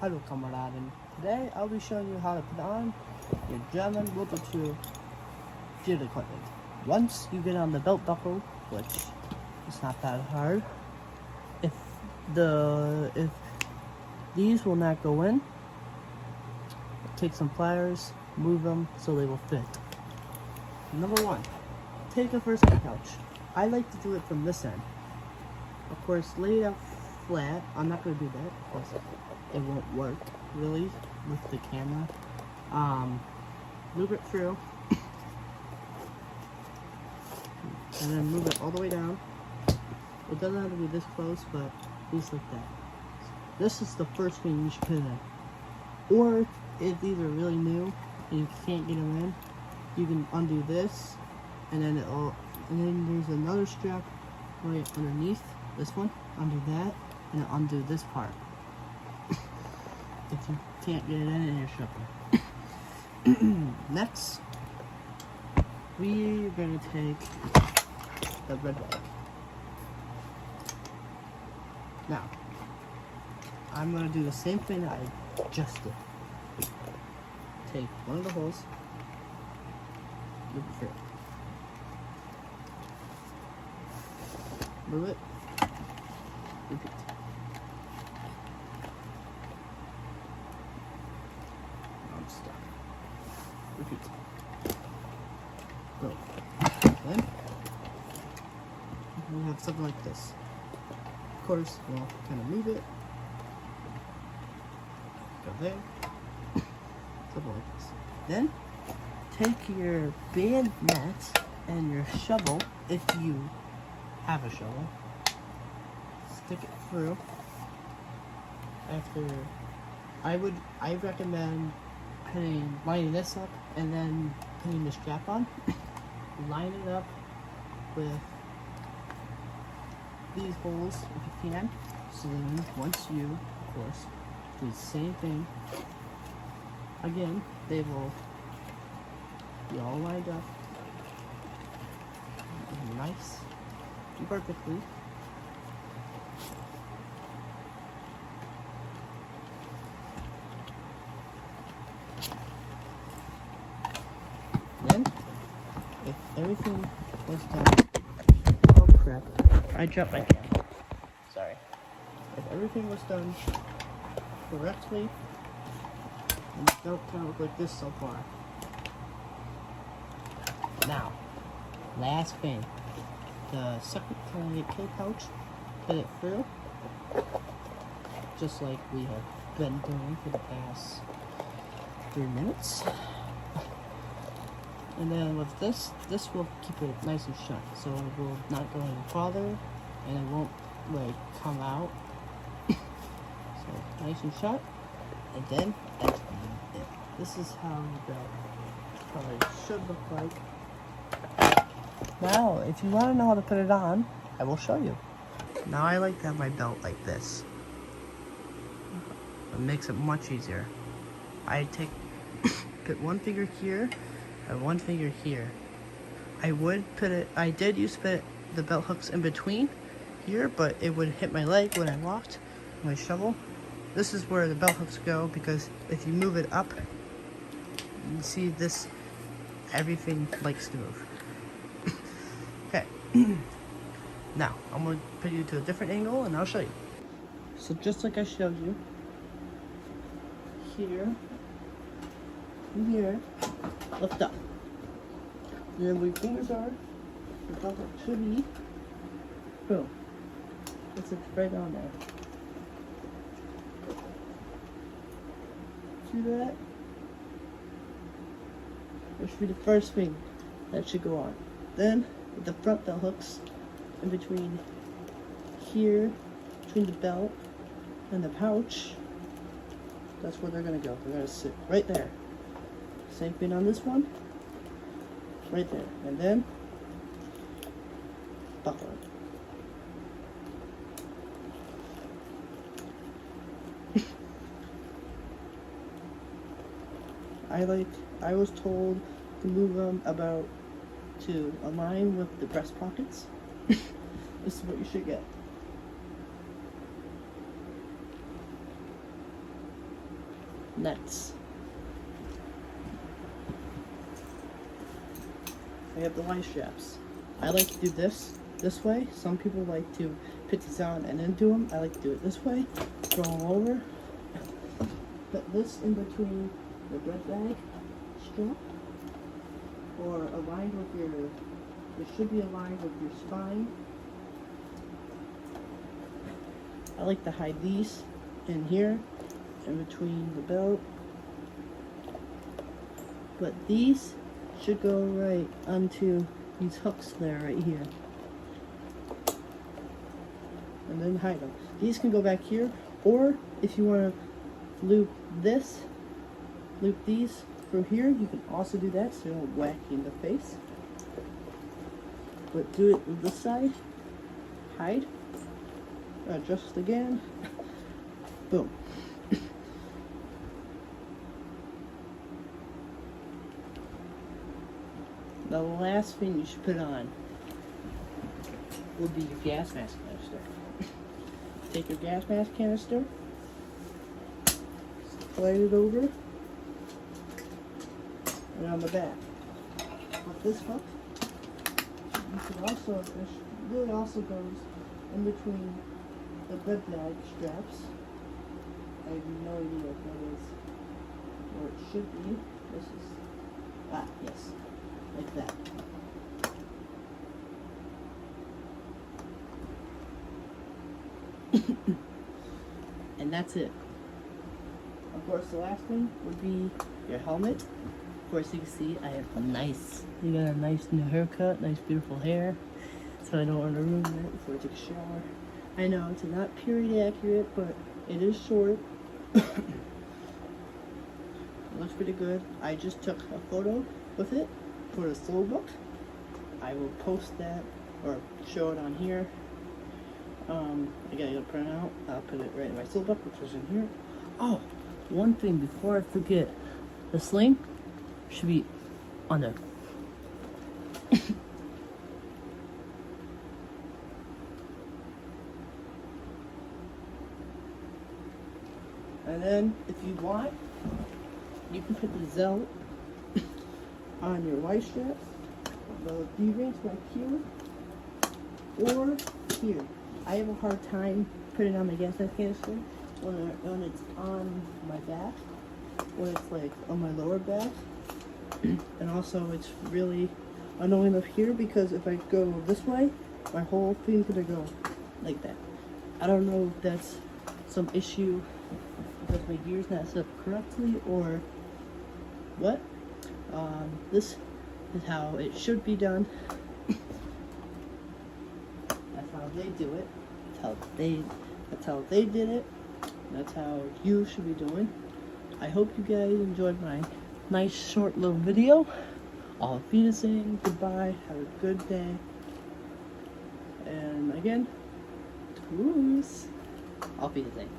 Hello Camarade, and today I'll be showing you how to put on your German ww2 field equipment. Once you get on the belt buckle, which is not that hard, if these will not go in, take some pliers, move them so they will fit. Number one, take a first aid pouch. I like to do it from this end. Of course, lay it out flat. I'm not going to do that, of course. It won't work really with the camera. Move it through and then move it all the way down. It doesn't have to be this close, but just like that. This is the first thing you should put in. Or if these are really new and you can't get them in, you can undo this, and then there's another strap right underneath this one. Undo that and undo this part. If you can't get it in your shovel. Next, we're going to take the red rag. Now, I'm going to do the same thing I just did. Take one of the holes, move it through. Move it, repeat. I'm stuck. Repeat. Go. Then we have something like this. Of course, we'll kind of move it. Go there. Something like this. Then take your band mat and your shovel, if you have a shovel. Stick it through. After, I recommend lining this up and then putting the strap on. Line it up with these holes if you can. So then once you, of course, do the same thing again, they will be all lined up nice and perfectly. Then, if everything was done, oh crap, I dropped my camera, sorry. If everything was done correctly, and the belt kind of look like this so far. Now, last thing, the second K pouch, put it through, just like we have been doing for the past 3 minutes. And then with this will keep it nice and shut, so it will not go any farther, and it won't like come out. So nice and shut, and then that's it. This is how the belt probably should look like. Now, if you want to know how to put it on, I will show you. Now I like to have my belt like this. It makes it much easier. I put one finger here and one finger here. I did used to put the belt hooks in between here, but it would hit my leg when I walked, my shovel. This is where the belt hooks go, because if you move it up, you see this, everything likes to move. Okay. Now, I'm going to put you to a different angle and I'll show you. So just like I showed you, here, and here, lift up. And then where your fingers are, the belt hook should be, boom. It's right on there. See that? That should be the first thing that should go on. Then, with the front belt hooks in between here, between the belt and the pouch, that's where they're going to go. They're going to sit right there. Same thing on this one, right there. And then, buckle it. I was told to move them to align with the breast pockets. This is what you should get. nuts. I have the Y straps. I like to do this way. Some people like to put these on and then do them. I like to do it this way. Throw them over. Put this in between the bread bag strap, or aligned with your, it should be aligned with your spine. I like to hide these in here, in between the belt. But these should go right onto these hooks there, right here. And then hide them. These can go back here, or if you want to loop these from here, you can also do that so you don't whack you in the face. But do it with this side, hide, adjust again, boom. The last thing you should put on will be your gas mask canister. Take your gas mask canister, slide it over, and on the back. With this hook, you could also, this really also goes in between the bed bag straps. I have no idea what that is, or it should be. This is, yes, like that. And that's it. Of course, the last thing would be your helmet. Of course, you can see I have you got a nice new haircut, nice beautiful hair. So I don't want to ruin it before I take a shower. I know it's not period accurate, but it is short. It looks pretty good. I just took a photo with it for the slow book. I will post that or show it on here. I gotta print out. I'll put it right in my slow book, which is in here. Oh, one thing before I forget, the sling should be on there. And then, if you want, you can put the Zell on your Y straps, the D-rings right here, or here. I have a hard time putting on my gas mask canister when it's on my back, when it's like on my lower back. And also it's really annoying up here because if I go this way, my whole thing's gonna go like that. I don't know if that's some issue because my gear's not set up correctly or what. This is how it should be done. That's how they do it. That's how they did it. That's how you should be doing. I hope you guys enjoyed my nice short little video. Auf Wiedersehen, goodbye, have a good day. And again, tschüss. Auf Wiedersehen.